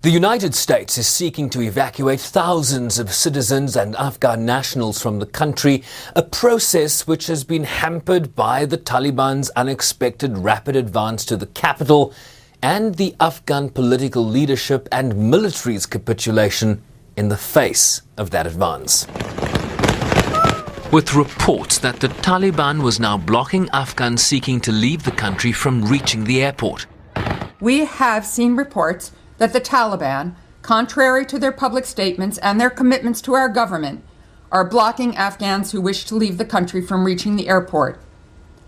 The United States is seeking to evacuate thousands of citizens and Afghan nationals from the country, a process which has been hampered by the Taliban's unexpected rapid advance to the capital and the Afghan political leadership and military's capitulation in the face of that advance. With reports that the Taliban was now blocking Afghans seeking to leave the country from reaching the airport. We have seen reports that the Taliban, contrary to their public statements and their commitments to our government, are blocking Afghans who wish to leave the country from reaching the airport.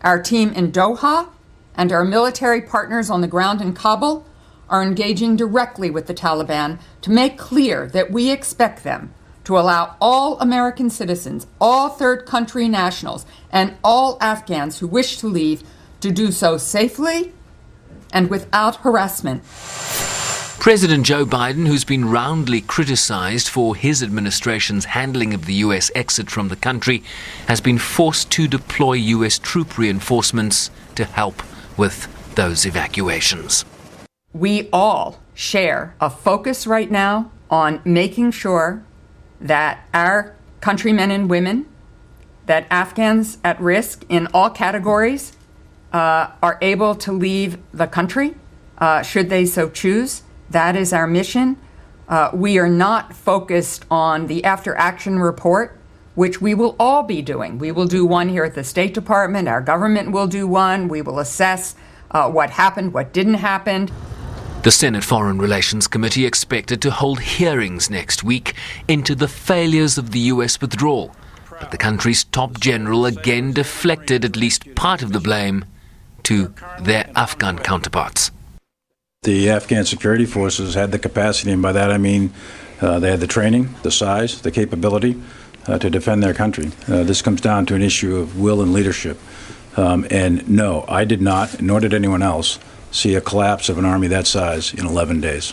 Our team in Doha and our military partners on the ground in Kabul are engaging directly with the Taliban to make clear that we expect them to allow all American citizens, all third country nationals, and all Afghans who wish to leave to do so safely and without harassment. President Joe Biden, who's been roundly criticized for his administration's handling of the U.S. exit from the country, has been forced to deploy U.S. troop reinforcements to help with those evacuations. We all share a focus right now on making sure that our countrymen and women, that Afghans at risk in all categories, are able to leave the country, should they so choose. That is our mission. We are not focused on the after-action report, which we will all be doing. We will do one here at the State Department. Our government will do one. We will assess what happened, what didn't happen. The Senate Foreign Relations Committee expected to hold hearings next week into the failures of the U.S. withdrawal. But the country's top general again deflected at least part of the blame to their Afghan counterparts. The Afghan security forces had the capacity, and by that I mean they had the training, the size, the capability to defend their country. This comes down to an issue of will and leadership. And no, I did not, nor did anyone else, see a collapse of an army that size in 11 days.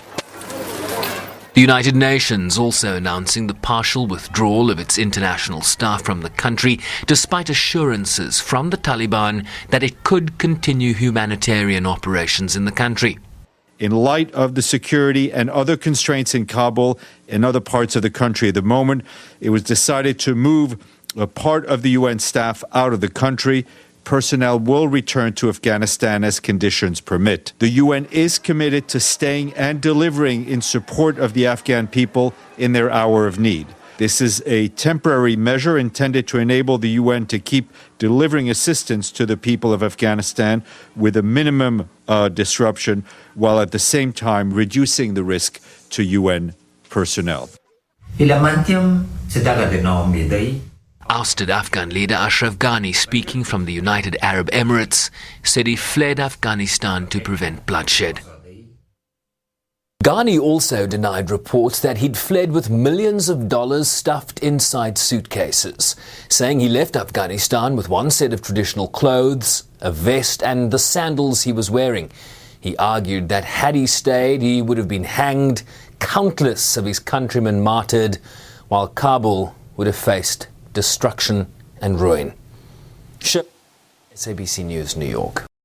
The United Nations also announcing the partial withdrawal of its international staff from the country, despite assurances from the Taliban that it could continue humanitarian operations in the country. In light of the security and other constraints in Kabul and other parts of the country at the moment, it was decided to move a part of the UN staff out of the country. Personnel will return to Afghanistan as conditions permit. The UN is committed to staying and delivering in support of the Afghan people in their hour of need. This is a temporary measure intended to enable the UN to keep delivering assistance to the people of Afghanistan with a minimum disruption, while at the same time reducing the risk to UN personnel. Ousted Afghan leader Ashraf Ghani, speaking from the United Arab Emirates, said he fled Afghanistan to prevent bloodshed. Ghani also denied reports that he'd fled with millions of dollars stuffed inside suitcases, saying he left Afghanistan with one set of traditional clothes, a vest and the sandals he was wearing. He argued that had he stayed, he would have been hanged, countless of his countrymen martyred, while Kabul would have faced destruction and ruin. SABC News, New York.